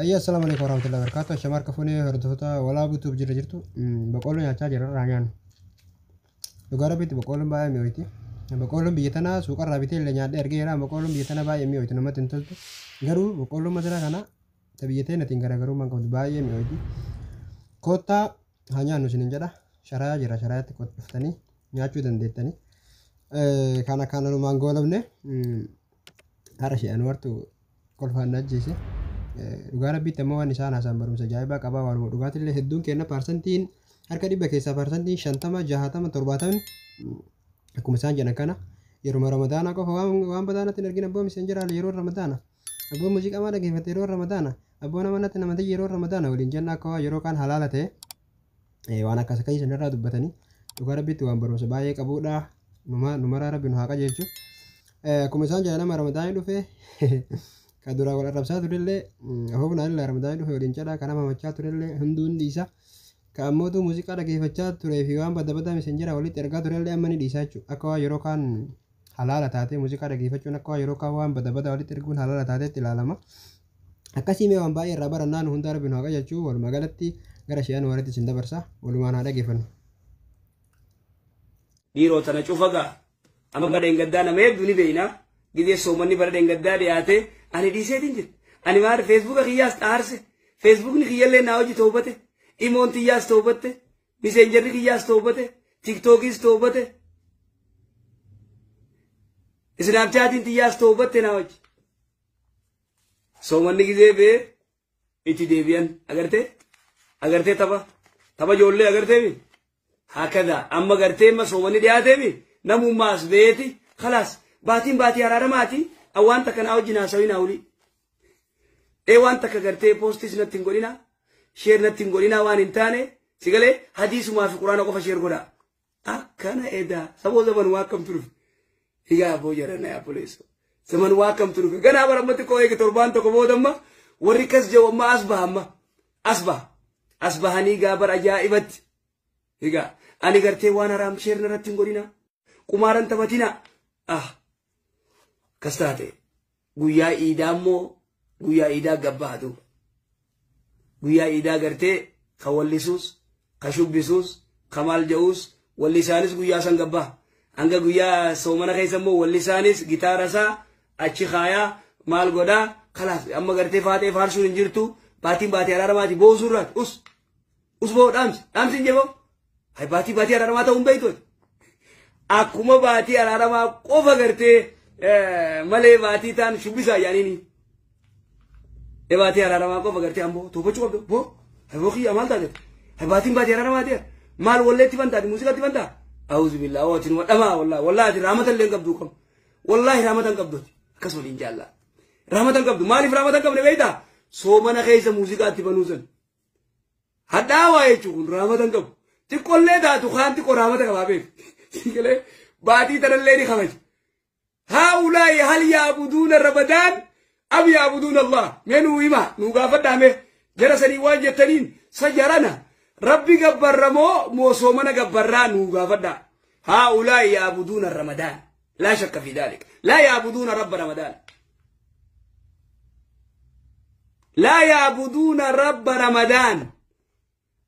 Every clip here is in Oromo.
أيه السلام عليكم ورحمة الله وبركاته. شمار كفوني هردوتا ولا بوتوب جرى جرتو بقولون يا تاجر رانيان لغارة بيت بقولون باي ميوتي بقولون بيتنا سوكر رابطي اللي نادي أرجع بقولون بيتنا باي ميوتي نما تنتظر غرو بقولون مثلا كنا تبيتنا تينغرا غرو ما كنت باي ميوتي كوتا hanya nusin jada syara jira syara tikot ftani nyachu dan detani kana mangolomne harashi anwar tu kolfan najisi Dugara bitta mo wani sana sambarum sajaiba qaba waru dugatille heddun kenna percentin harka dibba keessa percentin 50 60 70 akkuma isaan jedhan kana yeroo ramadaana qofa waan badaanatti argina abbo misenjera yeroo ramadaana abbo muuziqaa ma dhageeffate yeroo ramadaana abbo namatti namatti yeroo ramadaana waliin jenna akka yeroo kan halaala ta'e waan akkas akka isin irraa dubbatanii dugara bitti waan barumsa baay'ee qabuudha numara rabbiin haa qajeelchu akkuma isaan jedhan ramadaana dhufe kadura wala rabsa turille hobna illa ramadan dhufe waliin jedha kana mamachaa turille hunduun dhiisa ka ammoo muuziqaa dhageeffachaa ture fi waan badda messenjera walitti ergaa turille amma ni dhiisa jechu akka yeroo kan halaala taate muuziqaa dhageeffachuun akka yeroo kan waan badda walitti erguun halaala taatetti ilaalama akkasii mee waan baay'ee irraa barannaan hunda rabbiin haa qajeelchu walumaa galatti gara shayaan walitti sin dabarsa walumaan haa dhageeffannu dhiiroo tana cufaga amma gadeen gaddaa nama hedduu ni beeyna gidee soomanni bara gaddaa dhiyaate ani dhiiseetiin jira ani maar feesbuuka kiyyaas dhaarse feesbuukni kiyyallee naa hojii toobate imoon tiyyaas toobate miseenjarri kiyyaas toobate tiktookiis toobate isnaapchaatiin tiyyaas toobate naa hojii soomanni gizee bee itti deebi'an agartee tapha ijoollee agartee mi hakada amma gartee ma soomanni dhiyaatee mi namummaas beeti khalaas baatii araaramaati awanta kana awjina sawina uli wanta ka garte postis natin godina share natin godina wan intane sigale hadisu ma fi qur'ana ko fa share goda akana eda sabo zaman wakam turuf higa bojara na ya police zaman wakam turuf gana baramati ko ege torban to ko bodamma warikas jaw ma asbahani gabar ajaibat higa ani garte wan aram share natin godina kumaran tabatina kastate guyyaa iidaa immoo guyyaa iidaa gabbaatu guyyaa iidaa gartee ka wallisuus ka shubbisuus ka maal ja'uus wallisaanis guyyaa san gabbaa hanga guyyaa soomana keessa immoo wallisaanis gitaarasaa achi kaayaa maal godhaa kalaas amma gartee faatee faarsuun hin jirtu baatii araaramaati boosuurraati us boo dhaamsi hin jeboo hay baatii araaramaa ta'uun beeytu akkuma baatii araaramaa qofa gartee malee baatii taan shubbisa yaanini baatii araaramaa qofa gartee ammoo toofachuu qabdu boo booqii amaal taate baatiin baatii araaramaa ta'e maal walleetti bantaati muuziqaatti bantaa auzu billaa waatiin wadhamaa wallaahi raamatan leen qabdu qaba wallaahi raamatan qabduti akkas waliin jaallaa raamatan qabdu maaliif raamatan qabne beeytaa soomana keessa muuziqaatti banuusan hadhaawaa jechuun kun raamatan qabu xiqqollee taatu kaan xiqqoo raamata qabaa beeku baatii tanallee ni kabaja هؤلاء هل يعبدون رمضان أم يعبدون الله منو إما نوقف دامه جرسني واجه تنين سجرنا ربي قبر مو صومنا قبرنا نوقف دا هؤلاء يعبدون رمضان لا شك في ذلك لا يعبدون رب رمضان لا يعبدون رب رمضان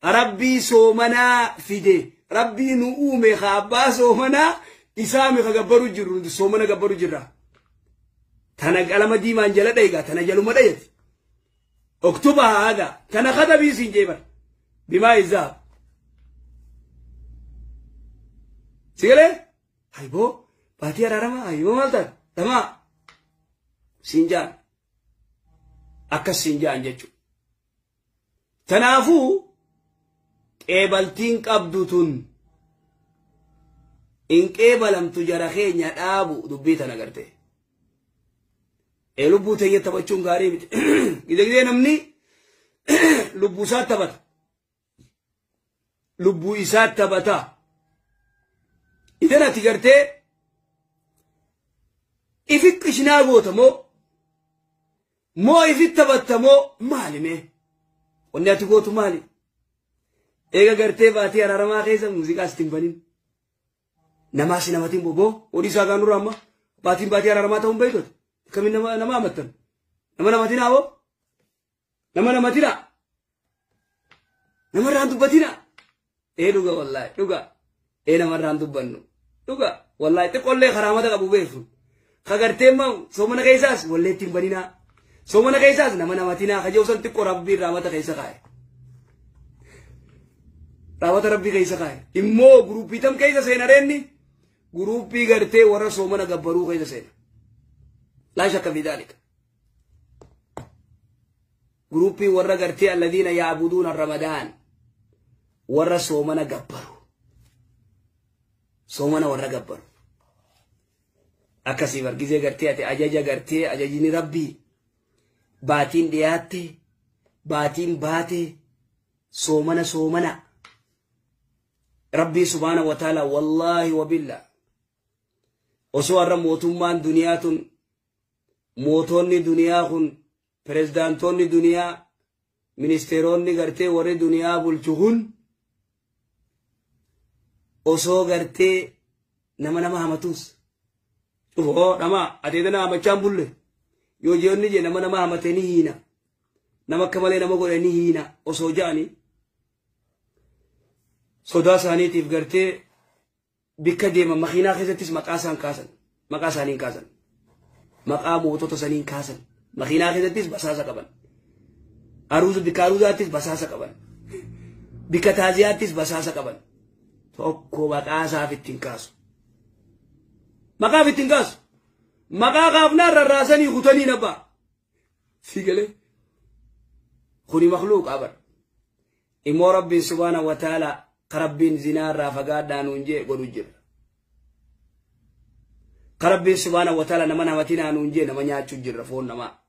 ربي صومنا فيدي ربي نؤمي خابا صومنا إسامي خجبرو جرو سومنا جبرو جرا تنا قلما ديما انجلا دايغا تنا جلو مدايت اكتبها هذا تنا خدا بيسين جيبر بما يزاب سيغلي هايبو باتي رارما هايبو مالتا تما سينجان أكا سينجان جيجو تنافو قبلتين قبضتون إن قبلم تجرخين يدابو دبيتا نغرتي لبو تيه تبچون غاري بيت إذا نمني لبو سات تبت لبو إسات تبتا إذا نتغرتي إفك إشناغو تمو مو إفك تبت مو مالي مي ونياتي قوتو مالي إيغا غرتي باتي أرارما خيزا موزيكا ستنبانين نماسي نماتين بوبو ودي ساقانو راما باتين باتي أرارما تهم بيتوت كمين نما أمتن نما نماتين آبو nama matina nama ran dubbatina dhuga wallahi dhuga nama ran dubbannu dhuga wallahi te qolle kharamata qabu beefu kagartee ma soomana keessaas wallee ittiin banina soomana keessaas nama matina kajawsan xiqqoo rabbii rahmata keessa kaa'e rahmata rabbii keessa kaa'e immoo guruupii tam keessa seenareenni guruupii gartee warra soomana gabbaruu keessa seena laa shakka fi daalika جروبي ورا قرتي الذين يعبدون رمضان ورا صومنا قبروا صومنا ورا قبروا أكسي ورقزي قرتي أتي أجاجا قرتي أجاجيني ربي باتين دياتي باتين باتي صومنا ربي سبحانه وتعالى والله وبالله وسوار موتمان دنيات موتوني دنياهن Presidentonni duniyaa ministeronni gartee warri duniyaa bulchuun osoo gartee nama hamatus nama ateetana hamachaan bulle yoo jeonni je nama hamatanii hiina nama akka malee nama godhanii hiina osoo ja'anii sodaa isaaniitiif gartee bikka deeman makiinaa keessattis maqaa isaaniin kaasan maqaa mootota saniin kaasan مخينا خذتيس بساسة قبل أروز بكاروزاتيس بساسة قبل بكتازياتيس بساسة قبل توكو بقاسا في التنكاس مقا في التنكاس مقا غافنا الراساني خطني نبا سيقلي خوني مخلوق أبر إمو ربي سبحانه وتعالى قربين زنار رافقات دانونجي قولوا جر قربين سبحانه وتعالى نمنا وتنا نونجي نمنا تجر فون نما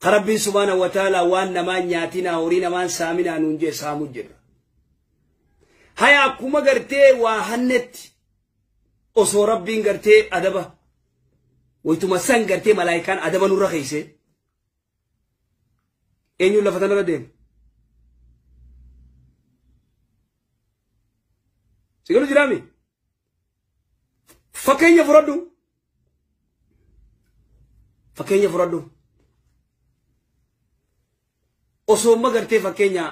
قربين سبحانه وتعالى وان نما نياتنا ورينا مان سامنا نونجي سامو جر هيا كوما غرتي وهنت اوسو ربين غرتي ادبا ويتما سان غرتي ملائكان ادبا نور رخيسه انيو لفتنا ردين سيقولوا جرامي فكين يفردو osoo magartee fakkeenya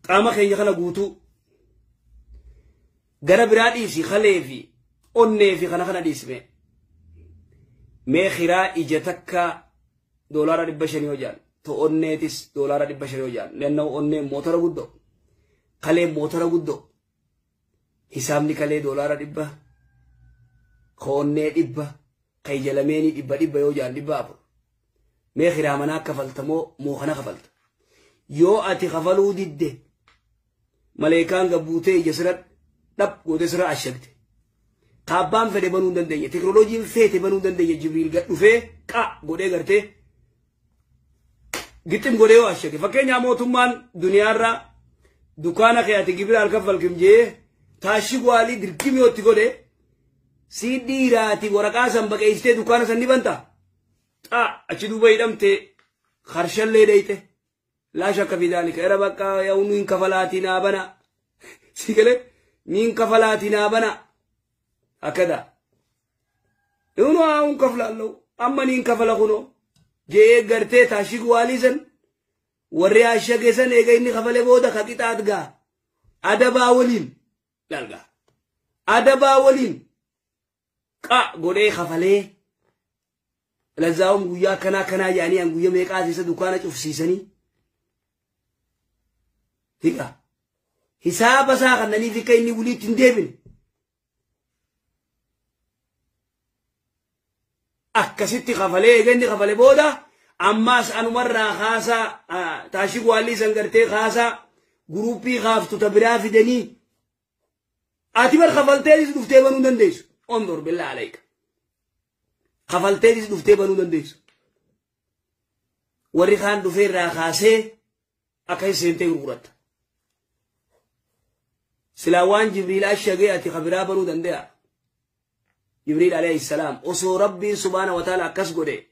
qaama keenya kana guutuu gara biraa dhiisi khalee fi onnee fi kana dhiisme mee khiraa ija takka $500 yoo jaan to onneetis $500 yoo jaan lennoo onnee motora guddoo khalee motora guddoo hisaabni kalee $100 khonnee $100 kayjalameeni $100 yoo jaan $100 mee khiraa manaa kafaltamoo moo kana kafalta yoo ati kafaluu didde maleekaan gabbuutee ija sira dhab goote sira ashagte kaabbaan fedhe banuu dandeenya teknooloojiin feete banuu dandeenya jibriil gad dhufee qa godhee gartee gixxim godhee yoo ashage fakkeenyaa mootummaan duniyaarraa dukaana kee ati gibira alkafalkim jee taashigu waalii dirqimiyootti godhe si dhiiraati waraqaa san baqeessitee dukaana san ni banta achi duuba hidhamte harshallee dheyte laa shakka fi daalika era bakka yaa'u niin kafalaatii naa bana si galee niin kafalaatii naa bana akkada nuno aun kaflallo amma niin kafala kuno jee gartee taashigu waalii san warri ashage san eega inni kafale booda kaqixaat gaa adabaa waliin dalga adabaa waliin qa godhee kafalee لزاهم ويا كنا يعني أن ويا ميقات يسد دكانة أفسيسني هيك حساب ساق نني في كيني ولي تندبن كسيتي خفلي جندي خفلي بودا أماس أنا مرة خاصة تاشيك والي سنغرتي خاصة جروبي خاف تتبرع في دني أتبر خفلتي دفتي بنو دنديس انظر بالله عليك خفلتي دفتي بنو دنديس وري خان دفير را خاصه أكاي سنتي غورت سلاوان جبريل أشجع أتي خبرا بنو دنديا جبريل عليه السلام أسو ربي سبحانه وتعالى كسبه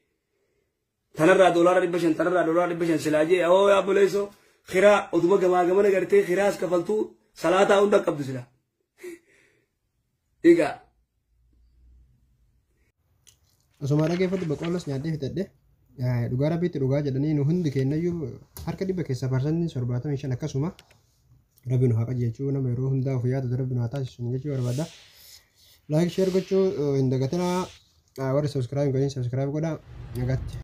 تنرى دولار ربشن تنرى دولار ربشن سلاجي أو يا بوليسو خيرا أدوما جماعة قرتي خيراس كفلتو صلاة عندك قبض سلا إيجا Osoo maadha geeffatu boqqoollos nyaaddee fitadhe dhugaa rabbiitti dhugaa jedhanii nu hundi kennayyuu harka dhibba keessa parsantiin 75 akkasuma rabbi nu haa qajeelchu nama yeroo hundaa of yaadatu rabbi nu haa taasisu jechuu barbaada. Like share gochuu hin dagatinaa warri subscribe godhin subscribe godhaa nagaatti.